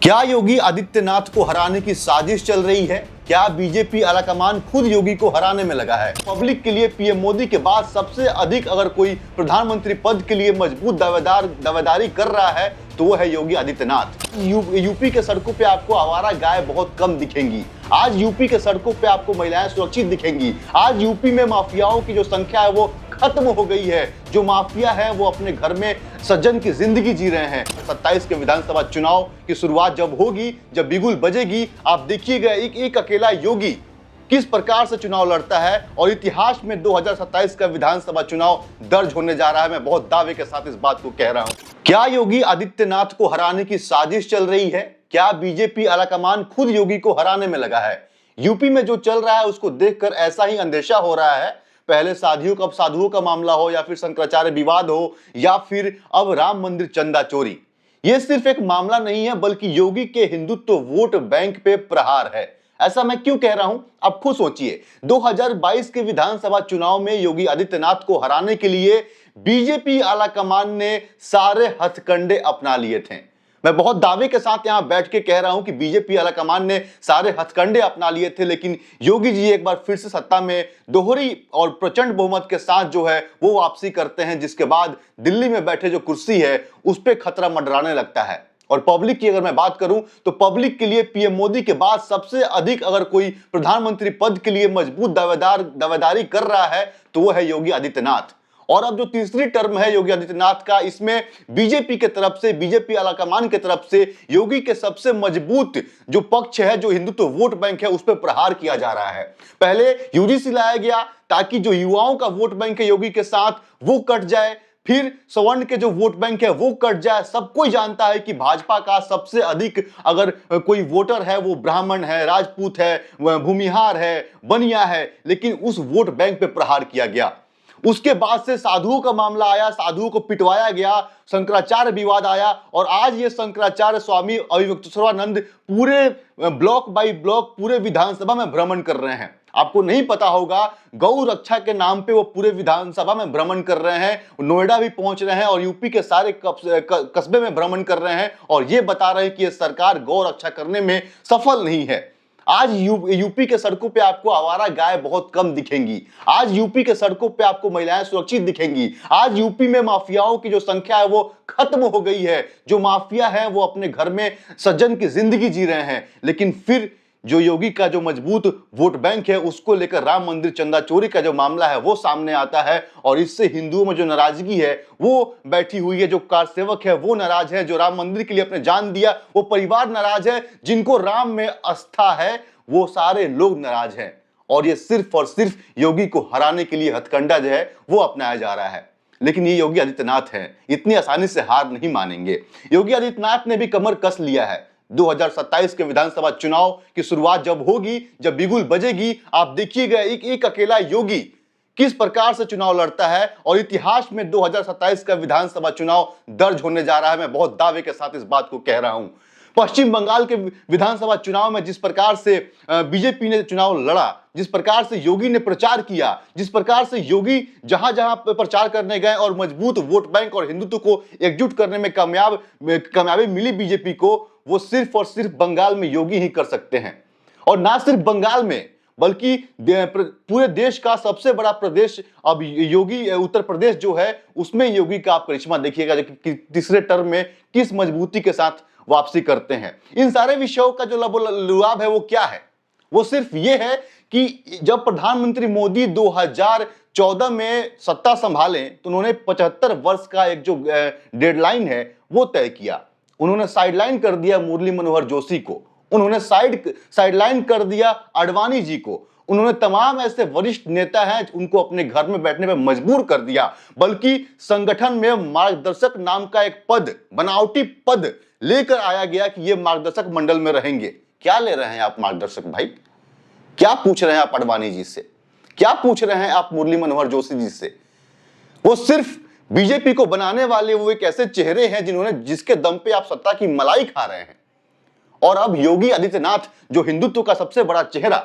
क्या योगी आदित्यनाथ को हराने की साजिश चल रही है? क्या बीजेपी आलाकमान खुद योगी को हराने में लगा है? पब्लिक के लिए पीएम मोदी के बाद सबसे अधिक अगर कोई प्रधानमंत्री पद के लिए मजबूत दावेदारी कर रहा है तो वो है योगी आदित्यनाथ। यूपी के सड़कों पे आपको आवारा गाय बहुत कम दिखेंगी। आज यूपी के सड़कों पे आपको महिलाएं सुरक्षित दिखेंगी। आज यूपी में माफियाओं की जो संख्या है वो खत्म हो गई है। जो माफिया है वो अपने घर में सज्जन की जिंदगी जी रहे हैं। 27 के विधानसभा चुनाव की शुरुआत जब होगी, जब बिगुल बजेगी, आप देखिएगा एक अकेला योगी किस प्रकार से चुनाव लड़ता है और इतिहास में 2027 का विधानसभा चुनाव दर्ज होने जा रहा है। मैं बहुत दावे के साथ इस बात को कह रहा हूं। क्या योगी आदित्यनाथ को हराने की साजिश चल रही है? क्या बीजेपी आलाकमान खुद योगी को हराने में लगा है? यूपी में जो चल रहा है उसको देखकर ऐसा ही अंदेशा हो रहा है। पहले साधुओं का मामला हो या फिर शंकराचार्य विवाद हो या फिर अब राम मंदिर चंदा चोरी, यह सिर्फ एक मामला नहीं है बल्कि योगी के हिंदुत्व वोट बैंक पे प्रहार है। ऐसा मैं क्यों कह रहा हूं, आप खुद सोचिए। 2022 के विधानसभा चुनाव में योगी आदित्यनाथ को हराने के लिए बीजेपी आलाकमान ने सारे हथकंडे अपना लिए थे। मैं बहुत दावे के साथ यहां बैठ के कह रहा हूं कि बीजेपी आलाकमान ने सारे हथकंडे अपना लिए थे, लेकिन योगी जी एक बार फिर से सत्ता में दोहरी और प्रचंड बहुमत के साथ जो है वो वापसी करते हैं, जिसके बाद दिल्ली में बैठे जो कुर्सी है उस पर खतरा मंडराने लगता है। और पब्लिक की अगर मैं बात करूं तो पब्लिक के लिए पीएम मोदी के बाद सबसे अधिक अगर कोई प्रधानमंत्री पद के लिए मजबूत दावेदारी कर रहा है तो वो है योगी आदित्यनाथ। और अब जो तीसरी टर्म है योगी आदित्यनाथ का, इसमें बीजेपी के तरफ से, बीजेपी आलाकमान के तरफ से योगी के सबसे मजबूत जो पक्ष है, जो हिंदुत्व वोट बैंक है, उस पर प्रहार किया जा रहा है। पहले यूजीसी लाया गया ताकि जो युवाओं का वोट बैंक है योगी के साथ वो कट जाए, फिर सवर्ण के जो वोट बैंक है वो कट जाए। सब कोई जानता है कि भाजपा का सबसे अधिक अगर कोई वोटर है वो ब्राह्मण है, राजपूत है, भूमिहार है, बनिया है, लेकिन उस वोट बैंक पे प्रहार किया गया। उसके बाद से साधुओं का मामला आया, साधुओं को पिटवाया गया, शंकराचार्य विवाद आया और आज ये शंकराचार्य स्वामी अविवेकानंद पूरे ब्लॉक बाय ब्लॉक पूरे विधानसभा में भ्रमण कर रहे हैं। आपको नहीं पता होगा, गौ रक्षा के नाम पे वो पूरे विधानसभा में भ्रमण कर रहे हैं, नोएडा भी पहुंच रहे हैं और यूपी के सारे कस्बे में भ्रमण कर रहे हैं और ये बता रहे हैं कि ये सरकार गौ रक्षा करने में सफल नहीं है। आज यूपी के सड़कों पे आपको आवारा गाय बहुत कम दिखेंगी। आज यूपी के सड़कों पे आपको महिलाएं सुरक्षित दिखेंगी। आज यूपी में माफियाओं की जो संख्या है वो खत्म हो गई है। जो माफिया है वो अपने घर में सज्जन की जिंदगी जी रहे हैं, लेकिन फिर जो योगी का जो मजबूत वोट बैंक है उसको लेकर राम मंदिर चंदा चोरी का जो मामला है वो सामने आता है और इससे हिंदुओं में जो नाराजगी है वो बैठी हुई है। जो कार सेवक है वो नाराज है, जो राम मंदिर के लिए अपने जान दिया वो परिवार नाराज है, जिनको राम में आस्था है वो सारे लोग नाराज हैं। और ये सिर्फ और सिर्फ योगी को हराने के लिए हथकंडा जो है वो अपनाया जा रहा है। लेकिन ये योगी आदित्यनाथ है, इतनी आसानी से हार नहीं मानेंगे। योगी आदित्यनाथ ने भी कमर कस लिया है। 2027 के विधानसभा चुनाव की शुरुआत जब होगी, जब बिगुल बजेगी, आप देखिएगा एक अकेला योगी किस प्रकार से चुनाव लड़ता है और इतिहास में 2027 का विधानसभा चुनाव दर्ज होने जा रहा है। मैं बहुत दावे के साथ इस बात को कह रहा हूं। पश्चिम बंगाल के विधानसभा चुनाव में जिस प्रकार से बीजेपी ने चुनाव लड़ा, जिस प्रकार से योगी ने प्रचार किया, जिस प्रकार से योगी जहां जहां प्रचार करने गए और मजबूत वोट बैंक और हिंदुत्व को एकजुट करने में कामयाबी मिली बीजेपी को, वो सिर्फ और सिर्फ बंगाल में योगी ही कर सकते हैं। और ना सिर्फ बंगाल में बल्कि पूरे देश का सबसे बड़ा प्रदेश अब योगी, उत्तर प्रदेश जो है उसमें योगी का आप करिश्मा देखिएगा कि तीसरे टर्म में किस मजबूती के साथ वापसी करते हैं। इन सारे विषयों का जो लुआब है वो क्या है? वो सिर्फ ये है कि जब प्रधानमंत्री मोदी 2014 में सत्ता संभाले तो उन्होंने 75 वर्ष का एक जो डेडलाइन है वो तय किया। उन्होंने साइडलाइन कर दिया मुरली मनोहर जोशी को, उन्होंने साइडलाइन कर दिया आडवाणी जी को, उन्होंने तमाम ऐसे वरिष्ठ नेता हैं उनको अपने घर में बैठने में मजबूर कर दिया। बल्कि संगठन में मार्गदर्शक नाम का एक पद, बनावटी पद लेकर आया गया कि ये मार्गदर्शक मंडल में रहेंगे। क्या ले रहे हैं आप मार्गदर्शक भाई? क्या पूछ रहे हैं आप आडवाणी जी से? क्या पूछ रहे हैं आप मुरली मनोहर जोशी जी से? वो सिर्फ बीजेपी को बनाने वाले वो एक ऐसे चेहरे हैं जिसके दम पे आप सत्ता की मलाई खा रहे हैं। और अब योगी आदित्यनाथ जो हिंदुत्व का सबसे बड़ा चेहरा,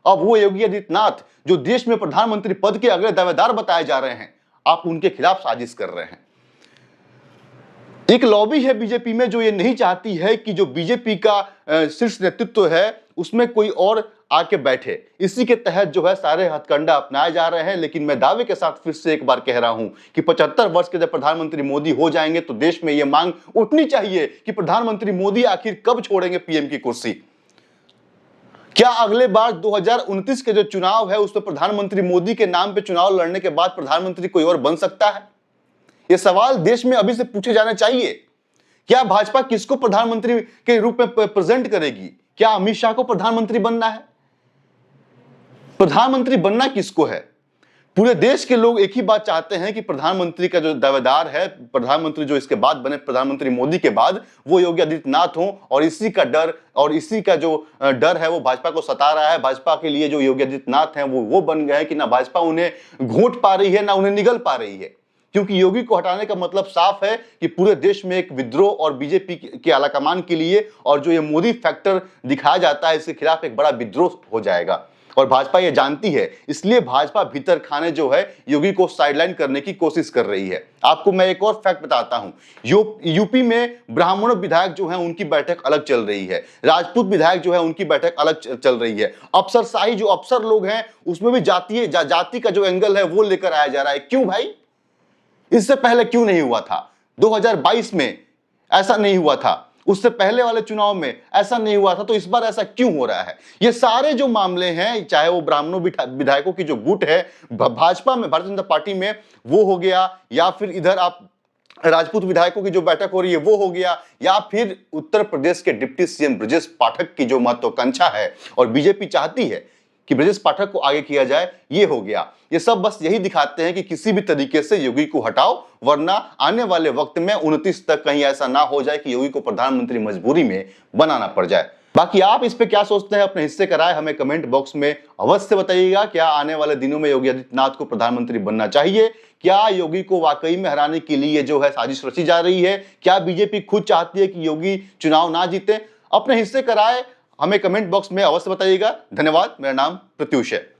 अब वो योगी आदित्यनाथ जो देश में प्रधानमंत्री पद के अगले दावेदार बताए जा रहे हैं, आप उनके खिलाफ साजिश कर रहे हैं। एक लॉबी है बीजेपी में जो ये नहीं चाहती है कि जो बीजेपी का शीर्ष नेतृत्व है उसमें कोई और आके बैठे। इसी के तहत जो है सारे हथकंडा अपनाए जा रहे हैं। लेकिन मैं दावे के साथ फिर से एक बार कह रहा हूं कि 75 वर्ष के जब प्रधानमंत्री मोदी हो जाएंगे तो देश में यह मांग उठनी चाहिए कि प्रधानमंत्री मोदी आखिर कब छोड़ेंगे पीएम की कुर्सी। क्या अगले बार 2029 के जो चुनाव है उसमें प्रधानमंत्री मोदी के नाम पे चुनाव लड़ने के बाद प्रधानमंत्री कोई और बन सकता है? ये सवाल देश में अभी से पूछे जाने चाहिए। क्या भाजपा किसको प्रधानमंत्री के रूप में प्रेजेंट करेगी? क्या अमित शाह को प्रधानमंत्री बनना है? प्रधानमंत्री बनना किसको है? पूरे देश के लोग एक ही बात चाहते हैं कि प्रधानमंत्री का जो दावेदार है, प्रधानमंत्री जो इसके बाद बने, प्रधानमंत्री मोदी के बाद, वो योगी आदित्यनाथ हो। और इसी का डर और इसी का जो डर है वो भाजपा को सता रहा है। भाजपा के लिए जो योगी आदित्यनाथ हैं वो बन गए हैं कि ना भाजपा उन्हें घोंट पा रही है ना उन्हें निगल पा रही है। क्योंकि योगी को हटाने का मतलब साफ है कि पूरे देश में एक विद्रोह और बीजेपी के आलाकमान के लिए और जो ये मोदी फैक्टर दिखाया जाता है इसके खिलाफ एक बड़ा विद्रोह हो जाएगा। और भाजपा ये जानती है, इसलिए भाजपा भीतर खाने जो है योगी को साइडलाइन करने की कोशिश कर रही है। आपको मैं एक और फैक्ट बताता हूं, यूपी में ब्राह्मण विधायक जो हैं उनकी बैठक अलग चल रही है, राजपूत विधायक जो है उनकी बैठक अलग चल रही है। अफसरशाही जो अफसर लोग हैं उसमें भी जाति का जो एंगल है वो लेकर आया जा रहा है। क्यों भाई? इससे पहले क्यों नहीं हुआ था? 2022 में ऐसा नहीं हुआ था, उससे पहले वाले चुनाव में ऐसा नहीं हुआ था, तो इस बार ऐसा क्यों हो रहा है? ये सारे जो मामले हैं, चाहे वो ब्राह्मणों विधायकों की जो गुट है भाजपा में, भारतीय जनता पार्टी में, वो हो गया, या फिर इधर आप राजपूत विधायकों की जो बैठक हो रही है वो हो गया, या फिर उत्तर प्रदेश के डिप्टी सीएम ब्रजेश पाठक की जो महत्वाकांक्षा है और बीजेपी चाहती है कि ब्रजेश पाठक को आगे किया जाए, ये हो गया। ये सब बस यही दिखाते हैं कि किसी भी तरीके से योगी को हटाओ, वरना आने वाले वक्त में 29 तक कहीं ऐसा ना हो जाए कि योगी को प्रधानमंत्री मजबूरी में बनाना पड़ जाए। बाकी आप इस पे क्या सोचते हैं? अपने हिस्से का राय हमें कमेंट बॉक्स में अवश्य बताइएगा। क्या आने वाले दिनों में योगी आदित्यनाथ को प्रधानमंत्री बनना चाहिए? क्या योगी को वाकई में हराने के लिए जो है साजिश रची जा रही है? क्या बीजेपी खुद चाहती है कि योगी चुनाव ना जीते? अपने हिस्से का राय हमें कमेंट बॉक्स में अवश्य बताइएगा। धन्यवाद। मेरा नाम प्रत्युष है।